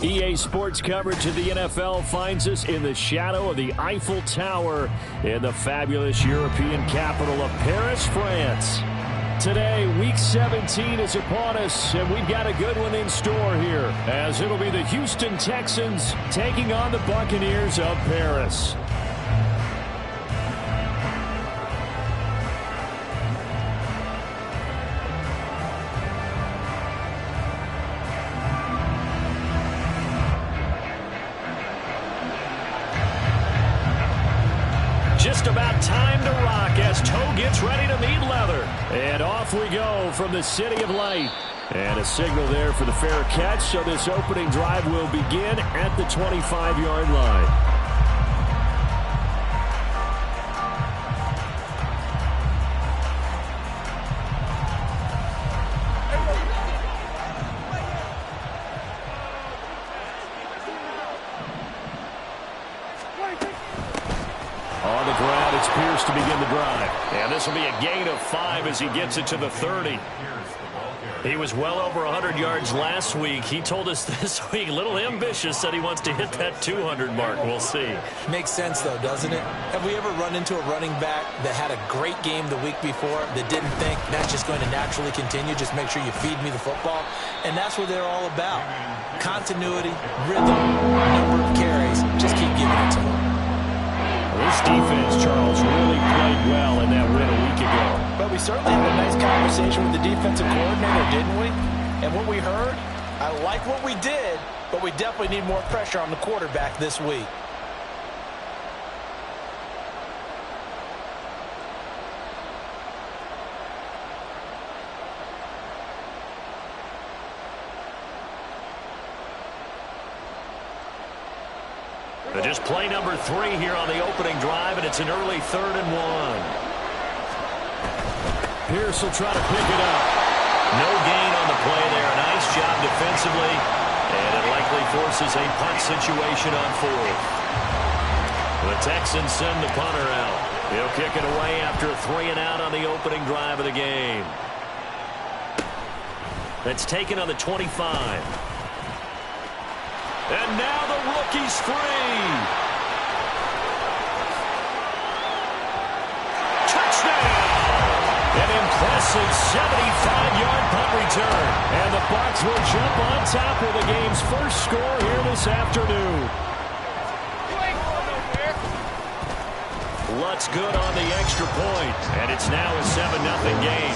EA Sports coverage of the NFL finds us in the shadow of the Eiffel Tower in the fabulous European capital of Paris, France. Today, Week 17 is upon us, and we've got a good one in store here, as it'll be the Houston Texans taking on the Buccaneers of Paris. Just about time to rock as toe gets ready to meet leather. And off we go from the City of Light. And a signal there for the fair catch, so this opening drive will begin at the 25-yard line. On the ground, it's Pierce to begin the drive. And this will be a gain of 5 as he gets it to the 30. He was well over 100 yards last week. He told us this week, a little ambitious, said he wants to hit that 200 mark. We'll see. Makes sense, though, doesn't it? Have we ever run into a running back that had a great game the week before that didn't think that's just going to naturally continue? Just make sure you feed me the football. And that's what they're all about. Continuity, rhythm, number of carries. Just keep giving it to them. This defense, Charles, really played well in that win a week ago. But we certainly had a nice conversation with the defensive coordinator, didn't we? And what we heard, I like what we did, but we definitely need more pressure on the quarterback this week. Just play number 3 here on the opening drive, and it's an early 3rd and 1. Pierce will try to pick it up. No gain on the play there. Nice job defensively, and it likely forces a punt situation on 4th. The Texans send the punter out. He'll kick it away after a 3 and out on the opening drive of the game. That's taken on the 25. And now the rookie's free. Touchdown! An impressive 75-yard punt return. And the Bucs will jump on top of the game's first score here this afternoon. Lutz good on the extra point. And it's now a 7-0 game.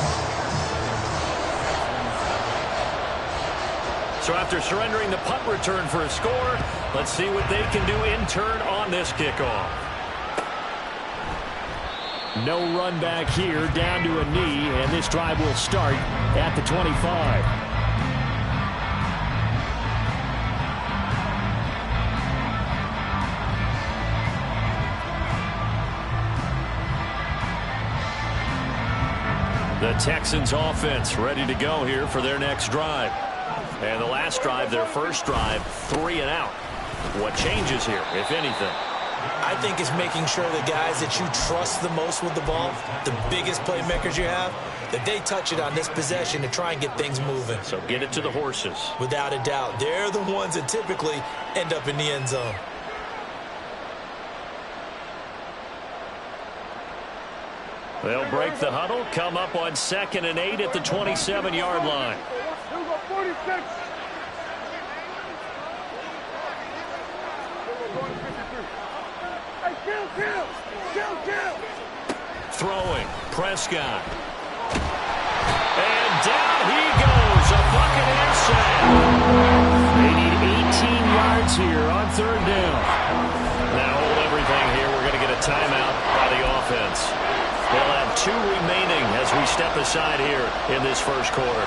So after surrendering the punt return for a score, let's see what they can do in turn on this kickoff. No run back here, down to a knee, and this drive will start at the 25. The Texans offense ready to go here for their next drive. And the last drive, their first drive, 3 and out. What changes here, if anything? I think it's making sure the guys that you trust the most with the ball, the biggest playmakers you have, that they touch it on this possession to try and get things moving. So get it to the horses. Without a doubt. They're the ones that typically end up in the end zone. They'll break the huddle, come up on 2nd and 8 at the 27-yard line. 46. Throwing, Prescott. And down he goes, a Buccaneers sack. They need 18 yards here on 3rd down. Now hold everything here. We're going to get a timeout by the offense. They'll have 2 remaining as we step aside here in this first quarter.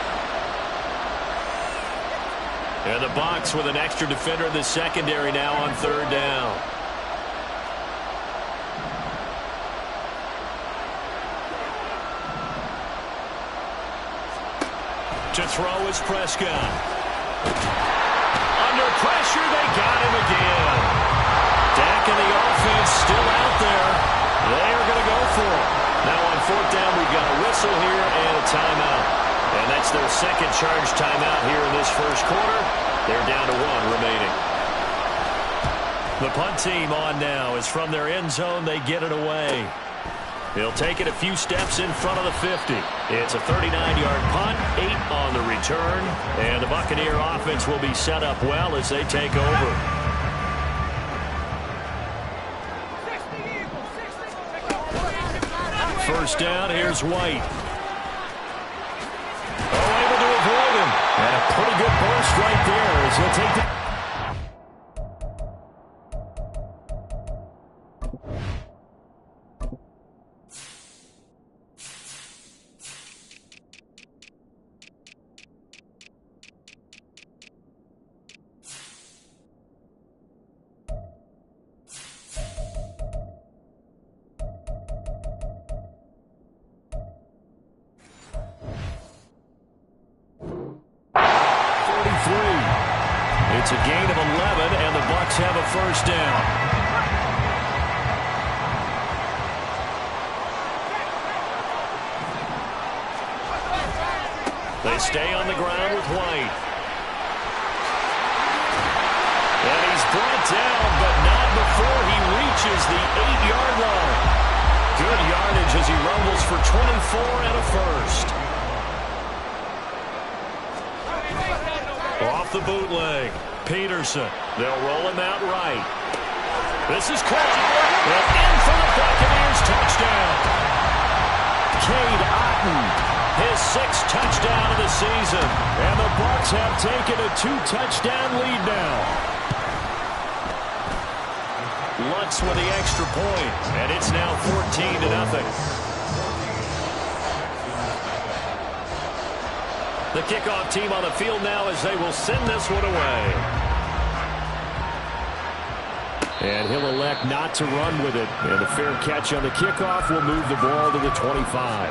And the Bucs with an extra defender in the secondary now on 3rd down. To throw is Prescott. Under pressure, they got him again. Dak and the offense still out there. They are going to go for it. Now on 4th down, we've got a whistle here and a timeout. And that's their second charge timeout here in this first quarter. They're down to 1 remaining. The punt team on now is from their end zone. They get it away. He'll take it a few steps in front of the 50. It's a 39-yard punt, 8 on the return, and the Buccaneer offense will be set up well as they take over. First down, here's White. Oh, able to avoid him. And a pretty good burst right there as he'll take the... It's a gain of 11, and the Bucs have a first down. They stay on the ground with White. And he's brought down, but not before he reaches the 8-yard line. Good yardage as he rumbles for 24 and a first. Off the bootleg. Peterson. They'll roll him out right. This is caught. And in for the Buccaneers. Touchdown. Cade Otton. His 6th touchdown of the season. And the Bucs have taken a 2-touchdown lead now. Lutz with the extra point. And it's now 14-0. The kickoff team on the field now as they will send this one away. And he'll elect not to run with it. And a fair catch on the kickoff will move the ball to the 25.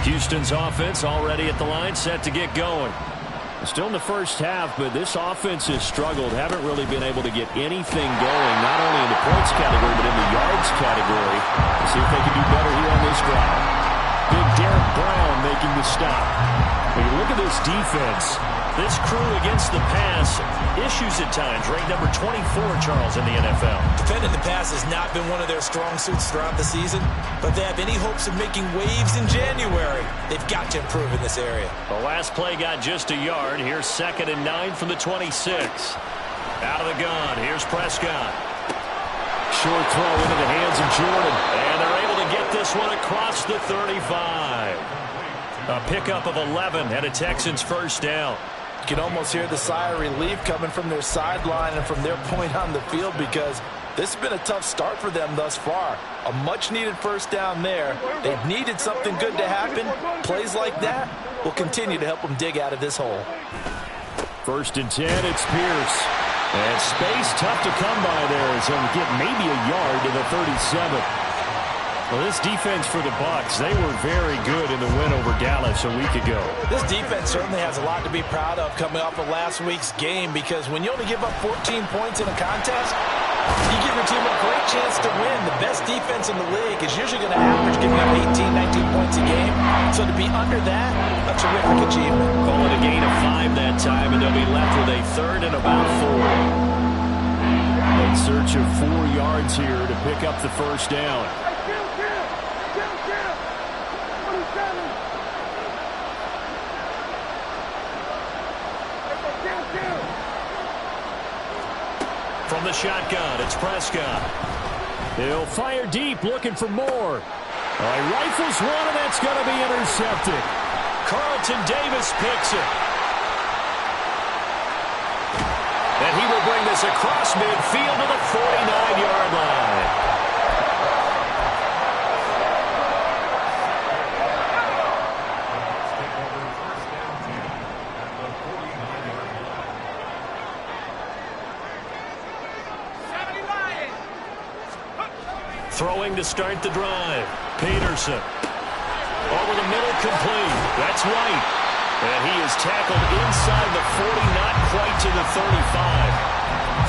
Houston's offense already at the line, set to get going. Still in the first half, but this offense has struggled. Haven't really been able to get anything going, not only in the points category, but in the yards category. Let's see if they can do better here on this drive. Big Derek Brown making the stop. When you look at this defense, this crew against the pass, issues at times. Ranked number 24, Charles, in the NFL. Defending the pass has not been one of their strong suits throughout the season, but they have any hopes of making waves in January. They've got to improve in this area. The last play got just a yard. Here's 2nd and 9 from the 26. Out of the gun, here's Prescott. Short throw into the hands of Jordan. And they're able to get this one across the 35. A pickup of 11 and a Texans first down. You can almost hear the sigh of relief coming from their sideline and from their point on the field, because this has been a tough start for them thus far. A much-needed first down there. They've needed something good to happen. Plays like that will continue to help them dig out of this hole. 1st and 10, it's Pierce. And space tough to come by there as he'll get maybe a yard to the 37. Well, this defense for the Bucs, they were very good in the win over Dallas a week ago. This defense certainly has a lot to be proud of coming off of last week's game, because when you only give up 14 points in a contest, you give your team a great chance to win. The best defense in the league is usually going to average giving up 18, 19 points a game. So to be under that, a terrific achievement. Call it a gain of 5 that time, and they'll be left with a 3rd and about 4. In search of 4 yards here to pick up the first down. From the shotgun, it's Prescott. He'll fire deep, looking for more. He rifles one, and that's going to be intercepted. Carlton Davis picks it. And he will bring this across midfield to the 49-yard line. Throwing to start the drive. Peterson. Over the middle, complete. That's White. And he is tackled inside the 40, not quite to the 35.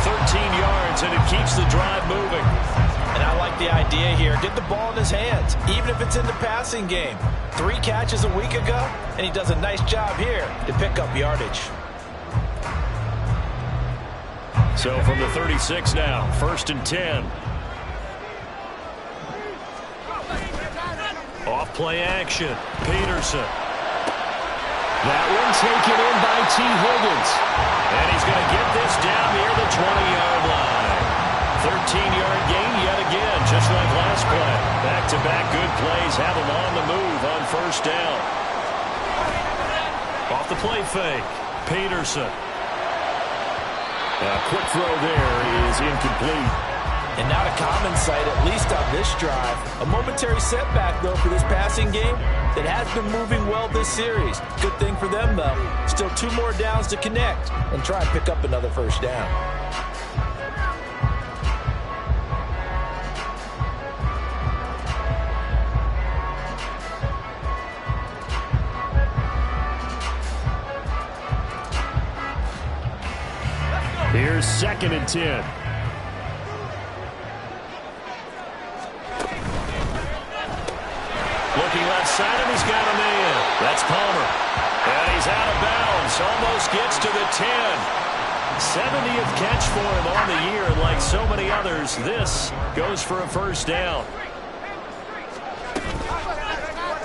13 yards, and it keeps the drive moving. And I like the idea here. Get the ball in his hands, even if it's in the passing game. 3 catches a week ago, and he does a nice job here to pick up yardage. So from the 36 now, 1st and 10. Off play action, Peterson. That one taken in by T. Higgins. And he's going to get this down near the 20-yard line. 13-yard gain yet again, just like last play. Back-to-back good plays have him on the move on 1st down. Off the play fake, Peterson. A quick throw there is incomplete. And not a common sight, at least on this drive. A momentary setback, though, for this passing game that has been moving well this series. Good thing for them, though. Still 2 more downs to connect and try and pick up another 1st down. Here's 2nd and 10. Looking left side, and he's got a man. That's Palmer. And he's out of bounds. Almost gets to the 10. 70th catch for him on the year. And like so many others, this goes for a 1st down.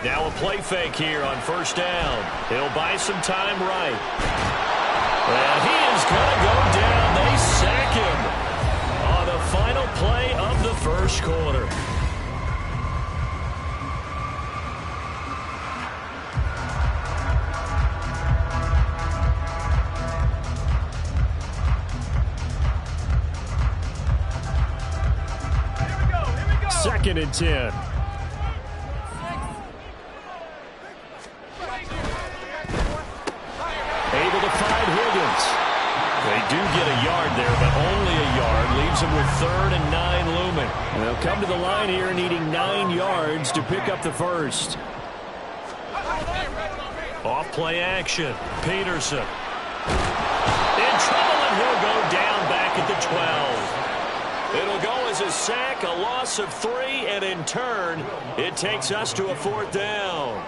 Now a play fake here on 1st down. He'll buy some time right. And he is going to go down. They sack him on the final play of the 1st quarter. Second and 10. Able to find Higgins. They do get a yard there, but only a yard. Leaves them with 3rd and 9 looming. And they'll come to the line here needing 9 yards to pick up the 1st. Off play action. Peterson. In trouble, and he'll go down back at the 12. It'll go as a sack, a loss of 3, and in turn, it takes us to a 4th down.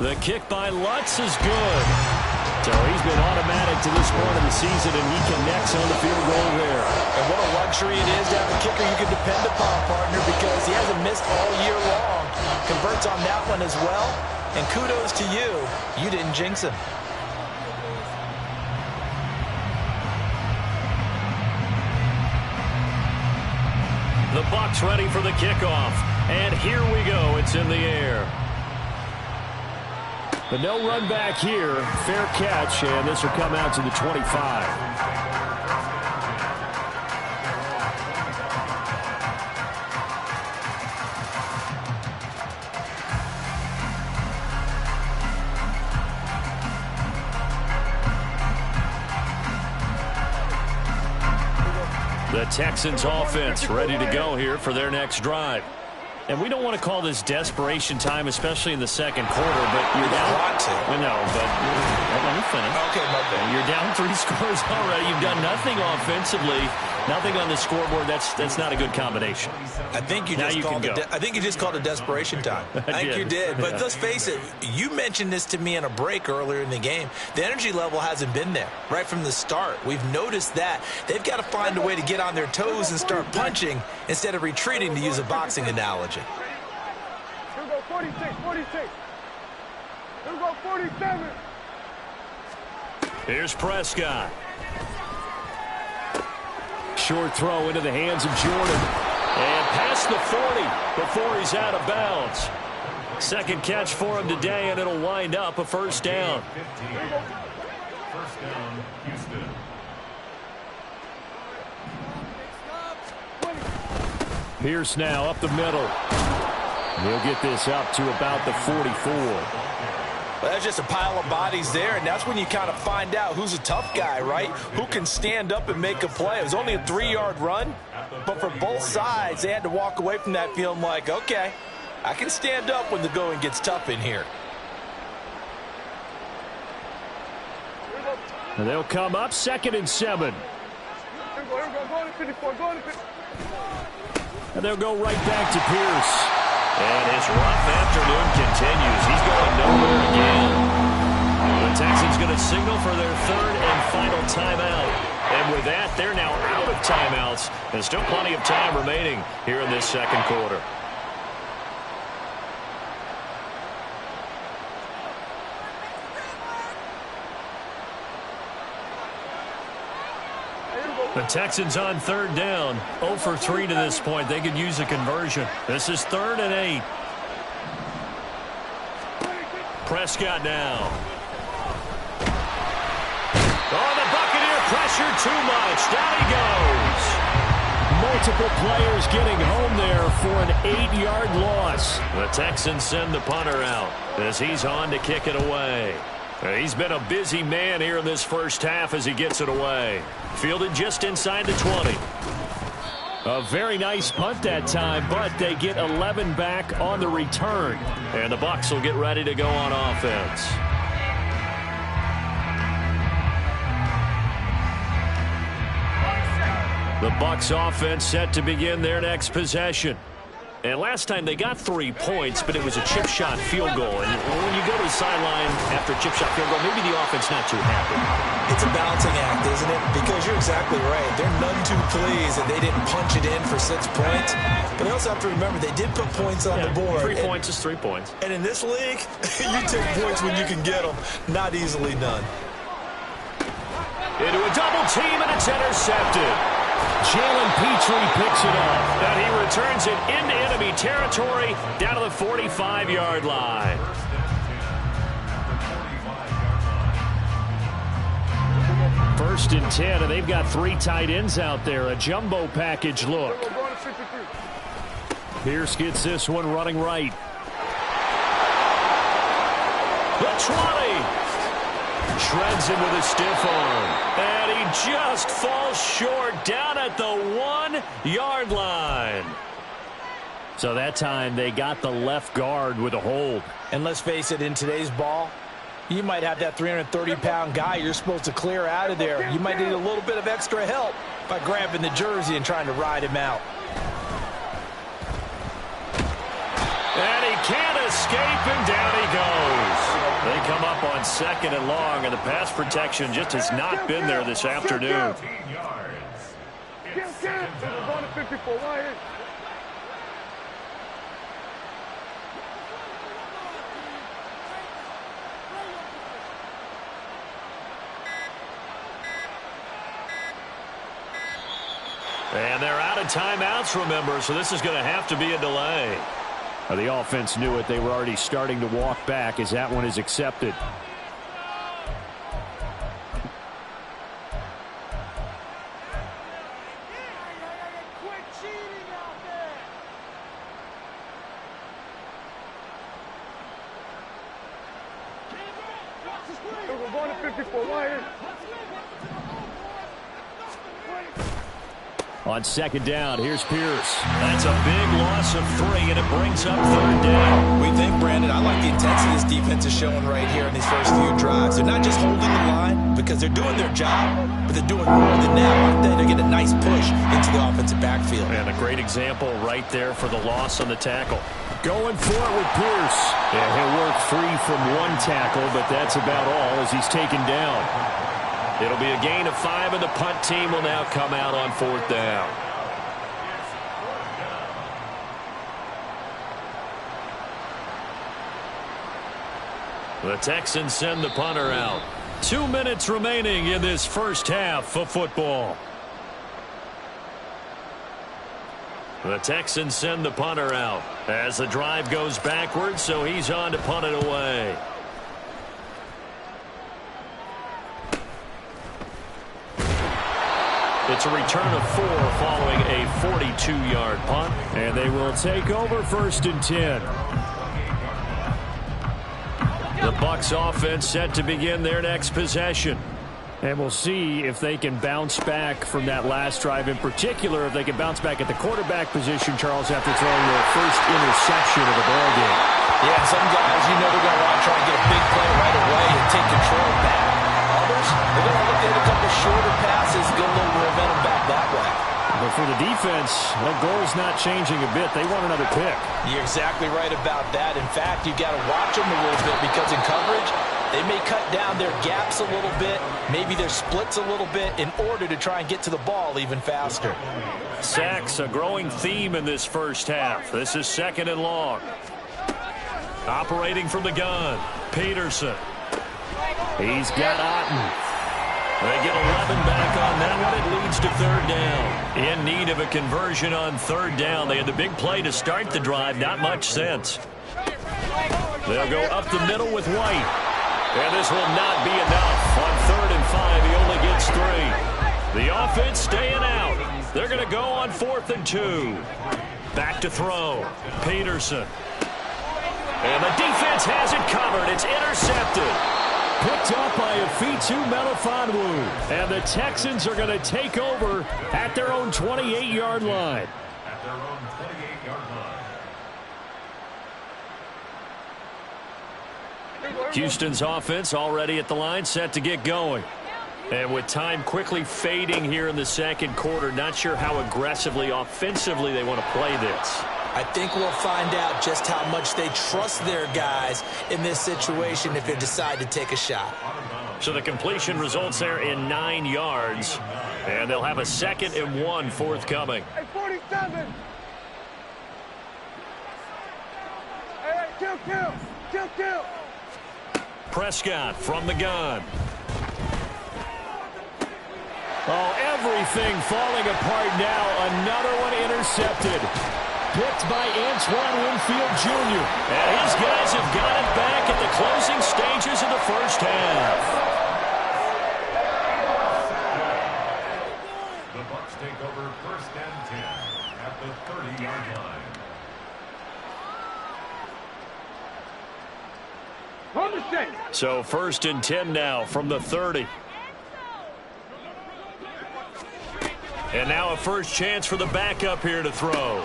The kick by Lutz is good. So he's been automatic to this point of the season, and he connects on the field goal there. And what a luxury it is to have a kicker you can depend upon, partner, because he hasn't missed all year long. Converts on that one as well. And kudos to you. You didn't jinx him. The Bucs ready for the kickoff. And here we go. It's in the air. But no run back here. Fair catch, and this will come out to the 25. The Texans offense ready to go here for their next drive. And we don't want to call this desperation time, especially in the 2nd quarter, but you're down. I know, but let me finish. Okay, my bad. You're down 3 scores already. You've done nothing offensively, nothing on the scoreboard. That's not a good combination. I think you just called it desperation time. I think you did. But let's face it, you mentioned this to me in a break earlier in the game. The energy level hasn't been there right from the start. We've noticed that. They've got to find a way to get on their toes and start punching instead of retreating, to use a boxing analogy. Here we go, 46, 46. Here we go, 47. Here's Prescott. Short throw into the hands of Jordan. And past the 40 before he's out of bounds. 2nd catch for him today, and it'll wind up a 1st down. 1st down, Houston. Pierce now up the middle. He'll get this up to about the 44. Well, that's just a pile of bodies there, and that's when you kind of find out who's a tough guy, right? Who can stand up and make a play. It was only a 3-yard run, but for both sides, they had to walk away from that feeling like, okay, I can stand up when the going gets tough in here. And they'll come up 2nd and 7. Go to 54, go to 54. And they'll go right back to Pierce. And his rough afternoon continues. He's going nowhere again. The Texans going to signal for their 3rd and final timeout. And with that, they're now out of timeouts. And still plenty of time remaining here in this 2nd quarter. The Texans on 3rd down. 0 for 3 to this point. They could use a conversion. This is 3rd and 8. Prescott now. Oh, the Buccaneer pressure too much. Down he goes. Multiple players getting home there for an 8-yard loss. The Texans send the punter out as he's on to kick it away. He's been a busy man here in this first half as he gets it away. Fielded just inside the 20. A very nice punt that time, but they get 11 back on the return. And the Bucs will get ready to go on offense. The Bucs offense set to begin their next possession. And last time they got 3 points, but it was a chip shot field goal. And when you go to the sideline after a chip shot field goal, maybe the offense not too happy. It's a balancing act, isn't it? Because you're exactly right. They're none too pleased that they didn't punch it in for 6 points. But they also have to remember they did put points on the board. 3 points is 3 points. And in this league, you take points when you can get them. Not easily done. Into a double team, and it's intercepted. Jalen Petrie picks it up, and he returns it into enemy territory down to the 45-yard line. First and 10, and they've got 3 tight ends out there. A jumbo package look. Pierce gets this one running right. The 20. Shreds him with a stiff arm. And he just falls short down at the 1-yard line. So that time they got the left guard with a hold. And let's face it, in today's ball, you might have that 330-pound guy you're supposed to clear out of there. You might need a little bit of extra help by grabbing the jersey and trying to ride him out. And he can't escape, and down he goes. They come up on 2nd and long, and the pass protection just has not been there this afternoon. 15 yards. It's Go to 54, why in? And they're out of timeouts, remember, so this is going to have to be a delay. The offense knew it. They were already starting to walk back as that one is accepted. Quit cheating out there. We're going to 54, why in? On 2nd down, here's Pierce. That's a big loss of 3, and it brings up 3rd down. We think, Brandon, I like the intensity this defense is showing right here in these first few drives. They're not just holding the line because they're doing their job, but they're doing more than that. Right there, they're getting a nice push into the offensive backfield. And a great example right there for the loss on the tackle. Going for it with Pierce. And he'll work free from 1 tackle, but that's about all as he's taken down. It'll be a gain of 5, and the punt team will now come out on 4th down. The Texans send the punter out. 2 minutes remaining in this first half of football. The Texans send the punter out as the drive goes backwards, so he's on to punt it away. It's a return of 4 following a 42-yard punt. And they will take over 1st and 10. The Bucs offense set to begin their next possession. And we'll see if they can bounce back from that last drive. In particular, if they can bounce back at the quarterback position, Charles, after throwing their first interception of the ball game. Yeah, some guys, you know, they're going to want to try and get a big play right away and take control back. others, they're going to look at a couple shorter passes, get a little momentum back that way. But for the defense, that goal's not changing a bit. They want another pick. You're exactly right about that. In fact, you've got to watch them a little bit because in coverage, they may cut down their gaps a little bit, maybe their splits a little bit in order to try and get to the ball even faster. Sacks, a growing theme in this first half. This is 2nd and long. Operating from the gun, Peterson. He's got Otten. They get 11 back on that one. It leads to 3rd down. In need of a conversion on 3rd down. They had the big play to start the drive. Not much sense. They'll go up the middle with White. And this will not be enough. On 3rd and 5, he only gets 3. The offense staying out. They're going to go on 4th and 2. Back to throw. Peterson. And the defense has it covered. It's intercepted. Picked up by a Fitu Melifonwu. And the Texans are going to take over at their own 28-yard line. At their own 28-yard line. Houston's offense already at the line, set to get going. And with time quickly fading here in the 2nd quarter, not sure how aggressively, offensively they want to play this. I think we'll find out just how much they trust their guys in this situation if they decide to take a shot. So the completion results there in 9 yards. And they'll have a 2nd and 1 forthcoming. Hey, 47. Hey, kill. Prescott from the gun. Oh, everything falling apart now. Another one intercepted. Picked by Antoine Winfield Jr. And his guys have got it back at the closing stages of the first half. The Bucs take over 1st and 10 at the 30-yard line. So 1st and 10 now from the 30. And now a first chance for the backup here to throw.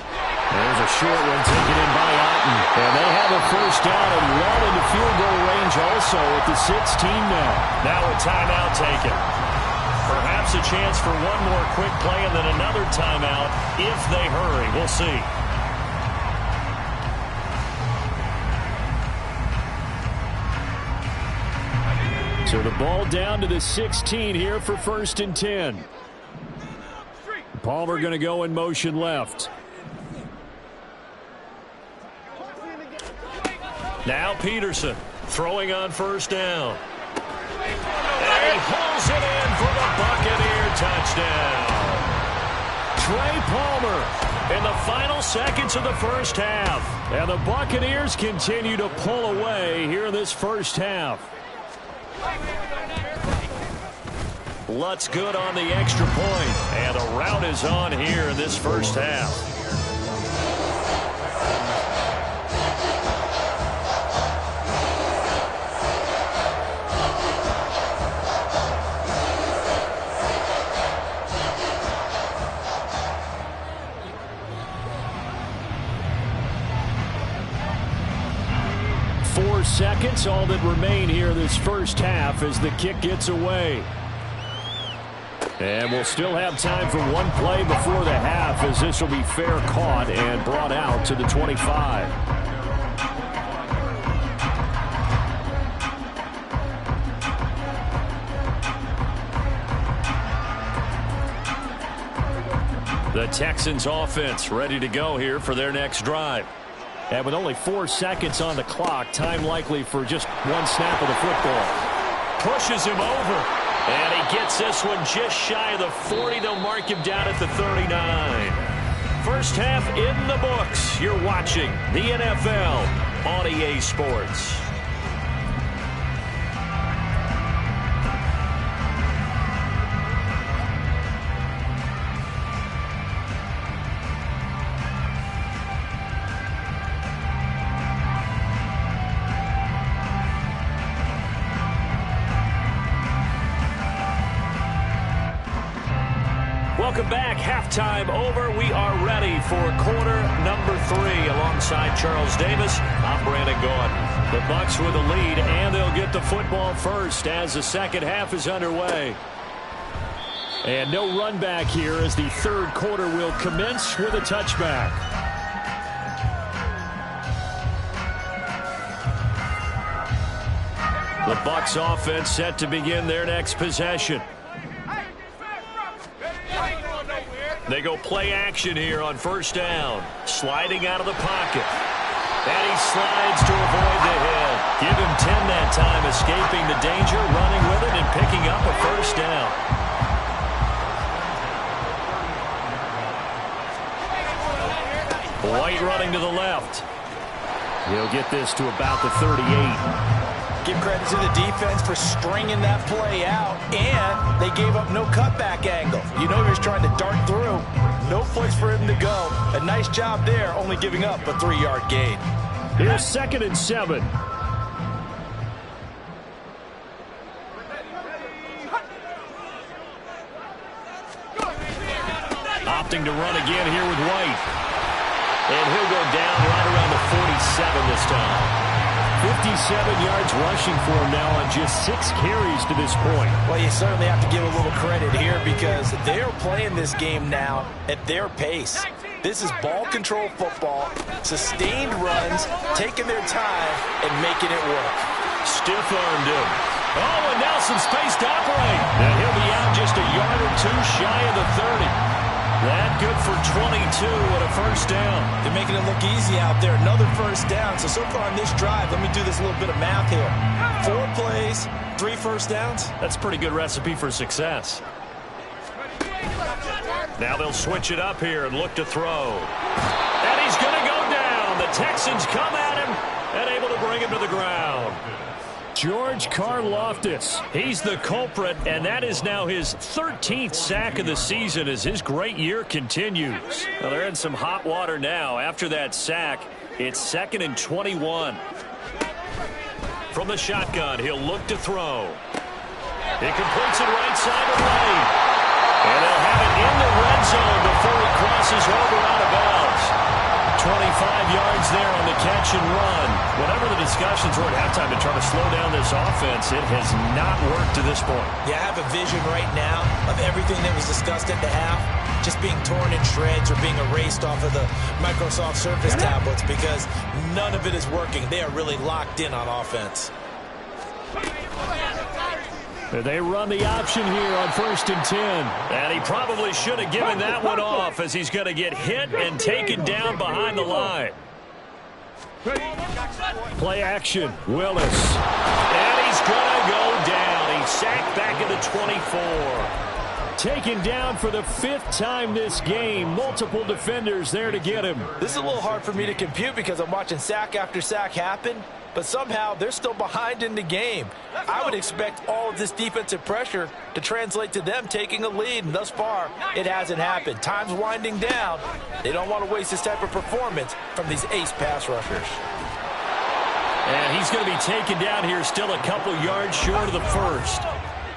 There's a short one taken in by Otten. And they have a first down and well into field goal range also at the 16 now. Now a timeout taken. Perhaps a chance for one more quick play and then another timeout if they hurry. We'll see. So the ball down to the 16 here for 1st and 10. Palmer going to go in motion left. Now Peterson throwing on 1st down. And he pulls it in for the Buccaneer touchdown. Trey Palmer in the final seconds of the first half. And the Buccaneers continue to pull away here in this first half. Lutz good on the extra point. And the rout is on here in this first half. Seconds, all that remain here this first half as the kick gets away. And we'll still have time for one play before the half as this will be fair caught and brought out to the 25. The Texans offense ready to go here for their next drive. And with only 4 seconds on the clock, time likely for just one snap of the football. Pushes him over. And he gets this one just shy of the 40. They'll mark him down at the 39. First half in the books. You're watching the NFL on EA Sports. Welcome back. Halftime over. We are ready for quarter number 3. Alongside Charles Davis, I'm Brandon Gaudin. The Bucs with the lead, and they'll get the football first as the second half is underway. And no run back here as the third quarter will commence with a touchback. The Bucs offense set to begin their next possession. They go play action here on first down. Sliding out of the pocket. And he slides to avoid the hit. Give him 10 that time, escaping the danger, running with it, and picking up a first down. White running to the left. He'll get this to about the 38. Give credit to the defense for stringing that play out, and they gave up no cutback angle. You know he was trying to dart through. No place for him to go. A nice job there, only giving up a 3-yard gain. Here's 2nd and 7. Opting to run again here with White. And he'll go down right around the 47 this time. 57 yards rushing for him now on just 6 carries to this point. Well, you certainly have to give a little credit here because they're playing this game now at their pace. This is ball control football, sustained runs, taking their time and making it work. Stiff-armed him. Oh, and Nelson space to operate. And he'll be out just a yard or 2 shy of the 30. That good for 22 and a first down. They're making it look easy out there. Another first down. So far on this drive, let me do this little bit of math here. 4 plays, 3 first downs. That's a pretty good recipe for success. Now they'll switch it up here and look to throw. And he's going to go down. The Texans come at him and able to bring him to the ground. George Karlaftis, he's the culprit, and that is now his 13th sack of the season as his great year continues. Well, they're in some hot water now. After that sack, it's 2nd and 21. From the shotgun, he'll look to throw. He completes it right side of lane. And they'll have it in the red zone before he crosses over out of bounds. 25 yards there on the catch and run. Whatever the discussions were at halftime to try to slow down this offense, it has not worked to this point. Yeah, I have a vision right now of everything that was discussed at the half just being torn in shreds or being erased off of the Microsoft Surface tablets because none of it is working. They are really locked in on offense. They run the option here on 1st and 10. And he probably should have given that one off as he's going to get hit and taken down behind the line. Play action. Willis. And he's going to go down. He's sacked back at the 24. Taken down for the 5th time this game. Multiple defenders there to get him. This is a little hard for me to compute because I'm watching sack after sack happen. But somehow they're still behind in the game. I would expect all of this defensive pressure to translate to them taking a lead. And thus far, it hasn't happened. Time's winding down. They don't want to waste this type of performance from these ace pass rushers. And he's going to be taken down here still a couple yards short of the first.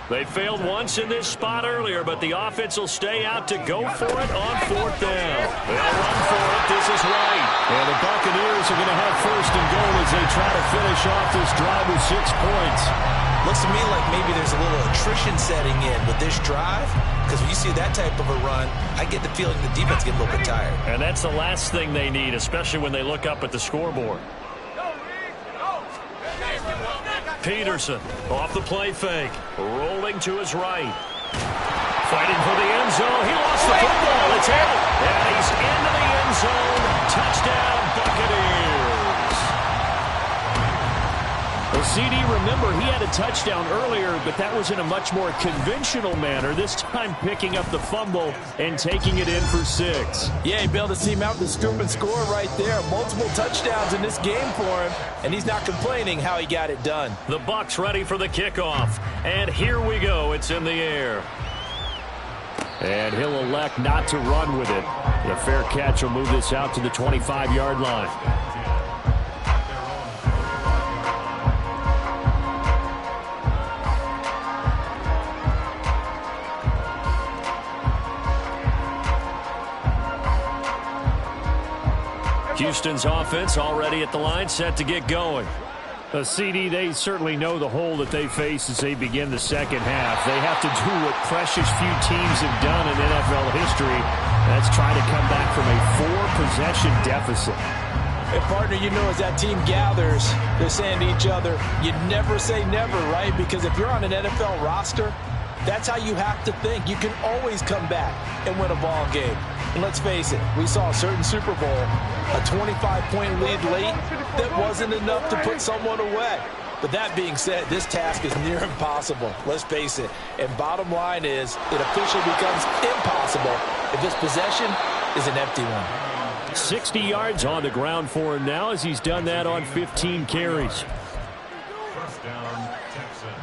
They failed once in this spot earlier, but the offense will stay out to go for it on 4th down. They'll run for it. This is right. And the Buccaneers are going to have 1st and goal as they try to finish off this drive with 6 points. Looks to me like maybe there's a little attrition setting in with this drive because when you see that type of a run, I get the feeling the defense gets a little bit tired. And that's the last thing they need, especially when they look up at the scoreboard. Peterson off the play fake, rolling to his right. Fighting for the end zone. He lost the football. It's out. And he's into the end zone. Touchdown, Buccaneers. Well, CD, remember, he had a touchdown earlier, but that was in a much more conventional manner. This time picking up the fumble and taking it in for 6. Yeah, he bailed his team out to scoop and score right there. Multiple touchdowns in this game for him, and he's not complaining how he got it done. The Bucs ready for the kickoff. And here we go. It's in the air. And he'll elect not to run with it. The fair catch will move this out to the 25-yard line. Houston's offense already at the line, set to get going. CD, they certainly know the hole that they face as they begin the second half. They have to do what precious few teams have done in NFL history. That's try to come back from a 4-possession deficit. Hey, partner, you know as that team gathers, they're saying to each other, you never say never, right? Because if you're on an NFL roster, that's how you have to think. You can always come back and win a ball game. And let's face it, we saw a certain Super Bowl, a 25-point lead late that wasn't enough to put someone away. But that being said, this task is near impossible. Let's face it. And bottom line is, it officially becomes impossible if this possession is an empty one. 60 yards on the ground for him now as he's done that on 15 carries. First down, Texans.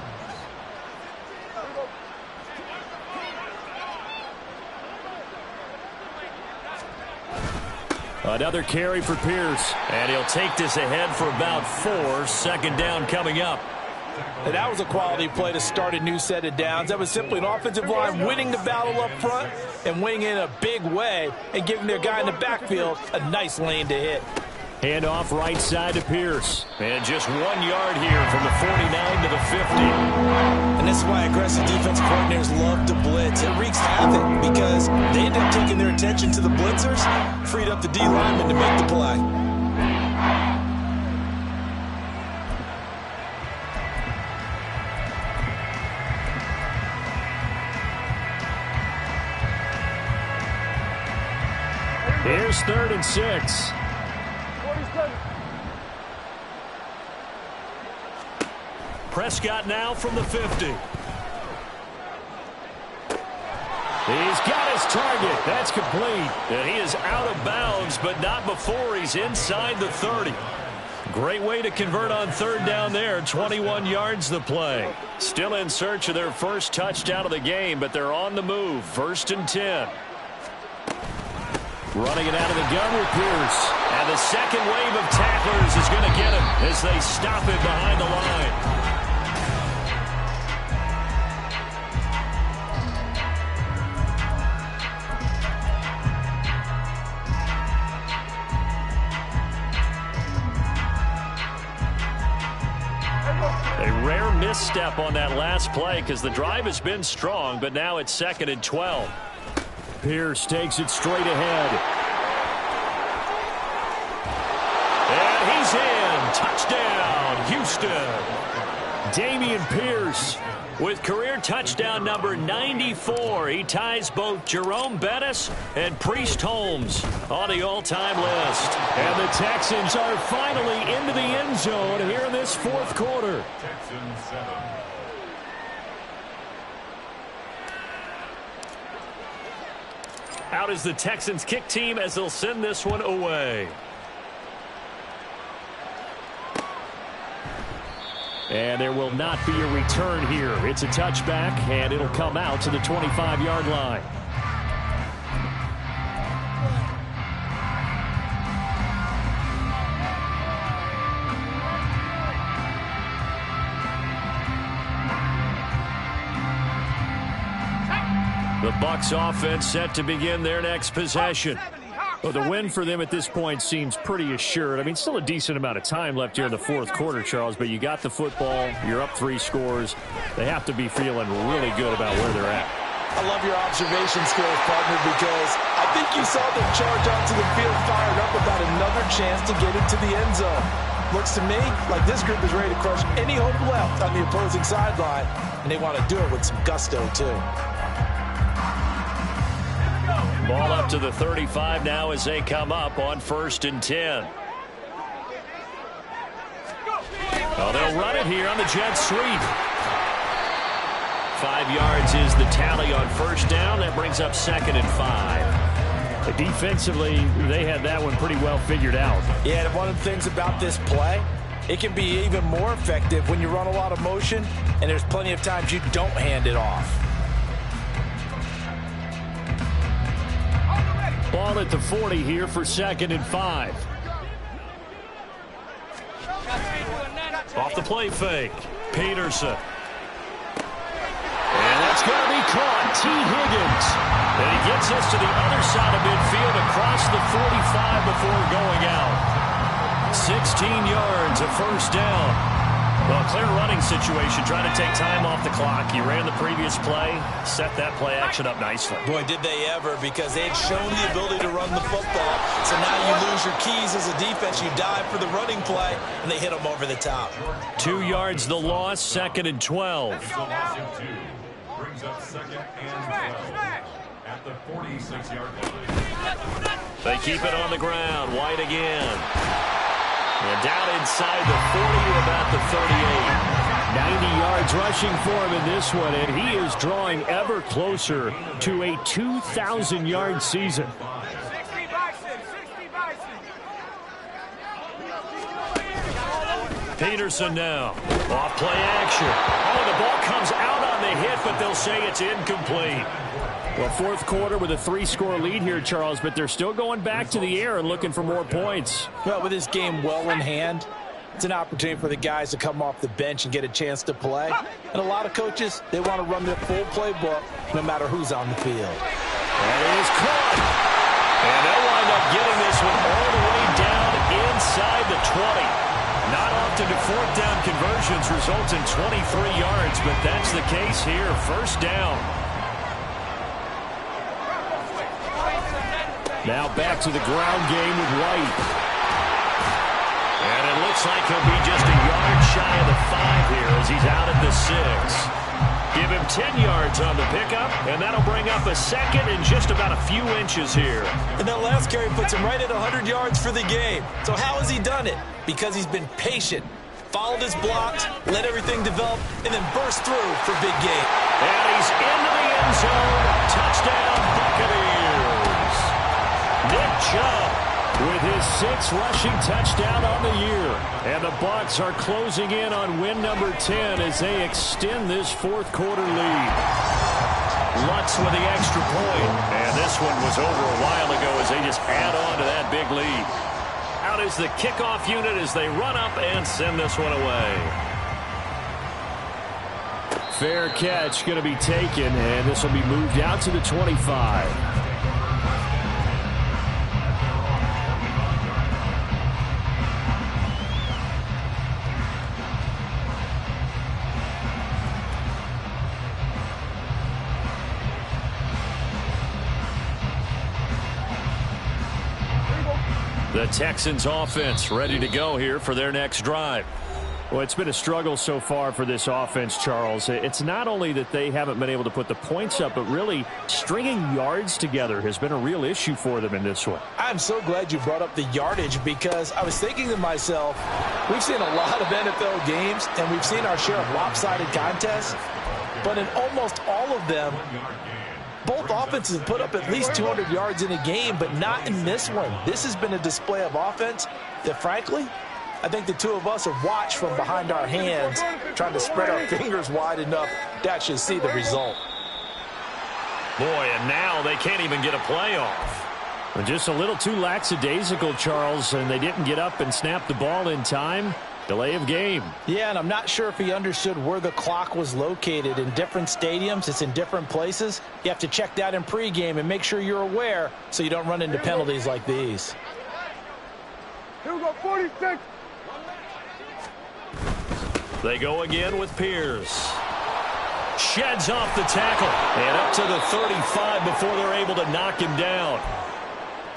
Another carry for Pierce. And he'll take this ahead for about 4. Second down coming up. And that was a quality play to start a new set of downs. That was simply an offensive line winning the battle up front and winning in a big way and giving their guy in the backfield a nice lane to hit. Hand off right side to Pierce. And just 1 yard here from the 49 to the 50. And this is why aggressive defensive coordinators love to blitz. It wreaks havoc because they end up taking their attention to the blitzers, freed up the D lineman to make the play. Here's 3rd and 6. 47. Prescott now from the 50. He's got his target. That's complete. And he is out of bounds, but not before he's inside the 30. Great way to convert on 3rd down there. 21 yards the play. Still in search of their first touchdown of the game, but they're on the move. 1st and 10. Running it out of the gun with Pierce. And the second wave of tacklers is going to get him as they stop him behind the line. A rare misstep on that last play because the drive has been strong, but now it's 2nd and 12. Pierce takes it straight ahead. And he's in. Touchdown, Houston. Dameon Pierce with career touchdown number 94. He ties both Jerome Bettis and Priest Holmes on the all-time list. And the Texans are finally into the end zone here in this 4th quarter. Texans 7. Out is the Texans kick team as they'll send this one away. And there will not be a return here. It's a touchback, and it'll come out to the 25-yard line. The Bucs offense set to begin their next possession. Well, the win for them at this point seems pretty assured. I mean, still a decent amount of time left here in the 4th quarter, Charles, but you got the football, you're up 3 scores. They have to be feeling really good about where they're at. I love your observation skills, partner, because I think you saw them charge onto the field fired up about another chance to get into the end zone. Looks to me like this group is ready to crush any hope left on the opposing sideline, and they want to do it with some gusto, too. Ball up to the 35 now as they come up on 1st and 10. Oh, they'll run it here on the jet sweep. 5 yards is the tally on 1st down. That brings up 2nd and 5. Defensively, they had that one pretty well figured out. Yeah, and one of the things about this play, it can be even more effective when you run a lot of motion, and there's plenty of times you don't hand it off. Ball at the 40 here for 2nd and 5. Off the play fake. Peterson. And that's going to be caught. T. Higgins. And he gets us to the other side of midfield across the 45 before going out. 16 yards, a first down. Well, clear running situation, trying to take time off the clock. You ran the previous play, set that play action up nicely. Boy, did they ever, because they had shown the ability to run the football. So now you lose your keys as a defense. You dive for the running play, and they hit them over the top. 2 yards the loss, 2nd and 12. Brings up 2nd and 12 at the 46-yard line. They keep it on the ground. White again. And down inside the 40 to about the 38. 90 yards rushing for him in this one, and he is drawing ever closer to a 2,000-yard season. Peterson now. Off play action. Oh, the ball comes out on the hit, but they'll say it's incomplete. Well, fourth quarter with a 3-score lead here, Charles, but they're still going back to the air and looking for more points. Well, with this game well in hand, it's an opportunity for the guys to come off the bench and get a chance to play. And a lot of coaches, they want to run their full playbook no matter who's on the field. And it is caught. And they'll wind up getting this one all the way down inside the 20. Not often do fourth down conversions result in 23 yards, but that's the case here. First down. Now back to the ground game with White. And it looks like he'll be just a yard shy of the 5 here as he's out at the 6. Give him 10 yards on the pickup, and that'll bring up a second and just about a few inches here. And that last carry puts him right at 100 yards for the game. So how has he done it? Because he's been patient, followed his blocks, let everything develop, and then burst through for big game. And he's into the end zone. Touchdown, Buccaneers. Nick Chubb with his 6th rushing touchdown on the year. And the Bucs are closing in on win number 10 as they extend this fourth quarter lead. Lutz with the extra point. And this one was over a while ago as they just add on to that big lead. Out is the kickoff unit as they run up and send this one away. Fair catch going to be taken, and this will be moved out to the 25. The Texans offense ready to go here for their next drive. Well, it's been a struggle so far for this offense, Charles. It's not only that they haven't been able to put the points up, but really stringing yards together has been a real issue for them in this one. I'm so glad you brought up the yardage because I was thinking to myself, we've seen a lot of NFL games and we've seen our share of lopsided contests, but in almost all of them, both offenses have put up at least 200 yards in a game, but not in this one. This has been a display of offense that, frankly, I think the two of us have watched from behind our hands, trying to spread our fingers wide enough to actually see the result. Boy, and now they can't even get a play off. Just a little too lackadaisical, Charles, and they didn't get up and snap the ball in time. Delay of game. Yeah, and I'm not sure if he understood where the clock was located. In different stadiums, it's in different places. You have to check that in pregame and make sure you're aware so you don't run into penalties like these. Here we go, 46. They go again with Pierce. Sheds off the tackle. And up to the 35 before they're able to knock him down.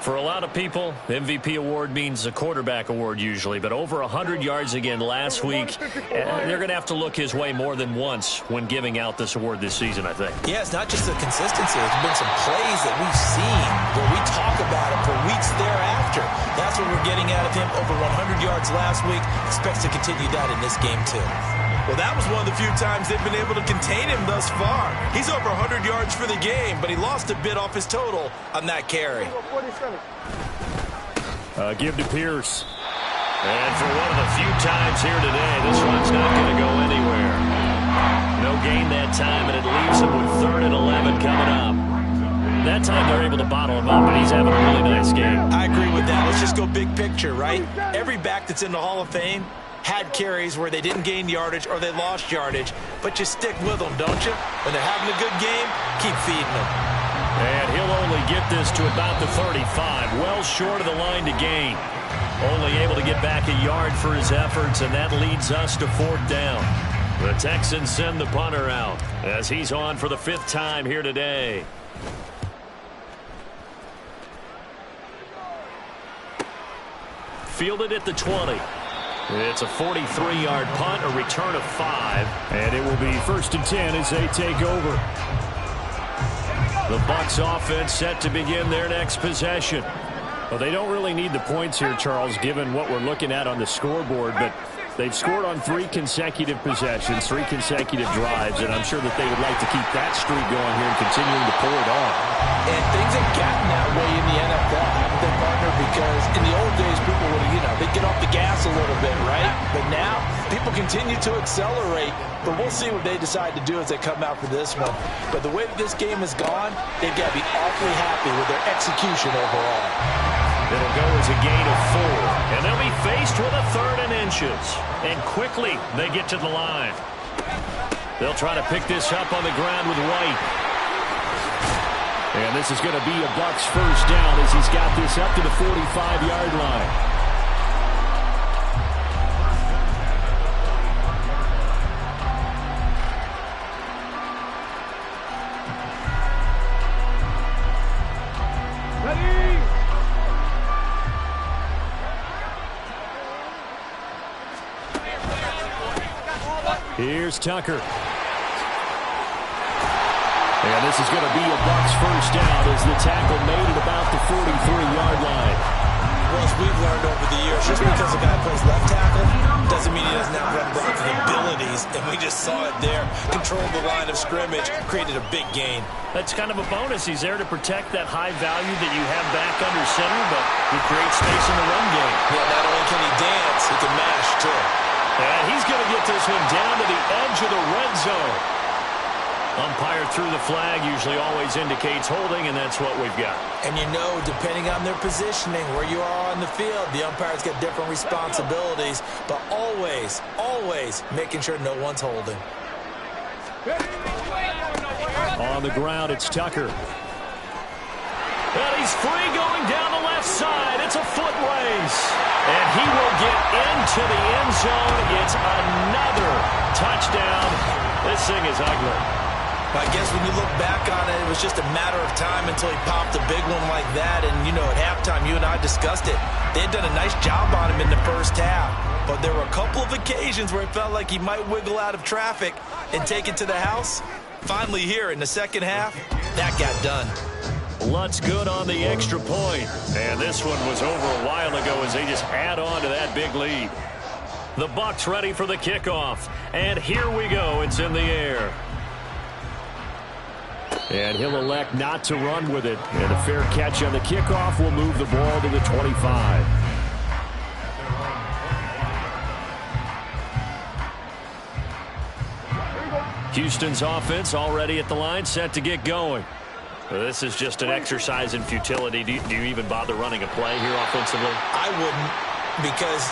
For a lot of people, MVP award means a quarterback award usually, but over 100 yards again last week. They're going to have to look his way more than once when giving out this award this season, I think. Yeah, it's not just the consistency. There's been some plays that we've seen where we talk about it for weeks thereafter. That's what we're getting out of him. Over 100 yards last week. Expects to continue that in this game, too. Well, that was one of the few times they've been able to contain him thus far. He's over 100 yards for the game, but he lost a bit off his total on that carry. Give to Pierce. And for one of the few times here today, this one's not going to go anywhere. No gain that time, and it leaves him with 3rd and 11 coming up. That time they're able to bottle him up, and he's having a really nice game. I agree with that. Let's just go big picture, right? Every back that's in the Hall of Fame had carries where they didn't gain yardage or they lost yardage, but you stick with them, don't you? When they're having a good game, keep feeding them. And he'll only get this to about the 35, well short of the line to gain. Only able to get back a yard for his efforts, and that leads us to 4th down. The Texans send the punter out as he's on for the 5th time here today. Fielded at the 20. It's a 43-yard punt, a return of 5. And it will be 1st and 10 as they take over. The Bucs offense set to begin their next possession. Well, they don't really need the points here, Charles, given what we're looking at on the scoreboard, but they've scored on 3 consecutive possessions, 3 consecutive drives, and I'm sure that they would like to keep that streak going here and continuing to pull it on. And things have gotten that way in the NFL, haven't they, partner? Because in the old days, people would, they'd get off the gas a little bit, right? But now, people continue to accelerate, but we'll see what they decide to do as they come out for this one. But the way that this game has gone, they've got to be awfully happy with their execution overall. It'll go as a gain of 4, and they'll be faced with a 3rd and inches. And quickly, they get to the line. They'll try to pick this up on the ground with White. And this is going to be a Bucs 1st down as he's got this up to the 45-yard line. Here's Tucker. And this is going to be a Bucs 1st down as the tackle made at about the 43-yard line. Well, as we've learned over the years, just because a guy plays left tackle doesn't mean he doesn't have run blocking abilities. And we just saw it there. Controlled the line of scrimmage, created a big gain. That's kind of a bonus. He's there to protect that high value that you have back under center, but he creates space in the run game. Yeah, not only can he dance, he can mash, too. And he's going to get this one down to the edge of the red zone. Umpire threw the flag, usually always indicates holding, and that's what we've got. And depending on their positioning, where you are on the field, the umpires get different responsibilities, but always, always making sure no one's holding. On the ground, it's Tucker. And he's free going down the left side. It's a foot race. And he will get into the end zone. It's another touchdown. This thing is ugly. I guess when you look back on it, it was just a matter of time until he popped a big one like that. And, at halftime, you and I discussed it. They had done a nice job on him in the 1st half. But there were a couple of occasions where it felt like he might wiggle out of traffic and take it to the house. Finally here in the 2nd half, that got done. Lutz good on the extra point. And this one was over a while ago as they just add on to that big lead. The Bucs ready for the kickoff. And here we go. It's in the air. And he'll elect not to run with it. And a fair catch on the kickoff will move the ball to the 25. Houston's offense already at the line, set to get going. This is just an exercise in futility. Do you even bother running a play here offensively? I wouldn't, because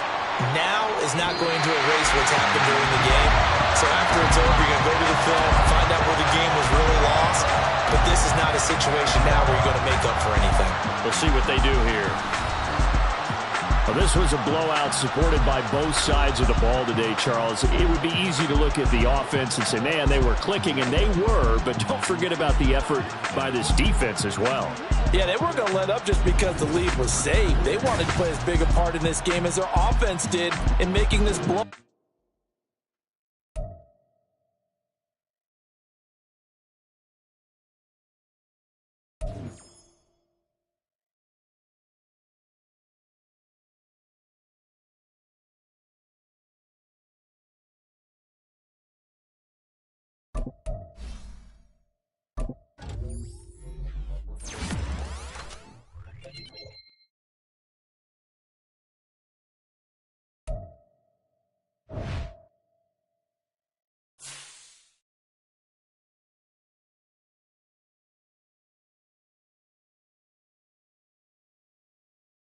now is not going to erase what's happened during the game. So after it's over, you're going to go to the film, find out where the game was really lost. But this is not a situation now where you're going to make up for anything. We'll see what they do here. Well, this was a blowout supported by both sides of the ball today, Charles. It would be easy to look at the offense and say, man, they were clicking, and they were, but don't forget about the effort by this defense as well. Yeah, they weren't going to let up just because the lead was saved. They wanted to play as big a part in this game as their offense did in making this blow.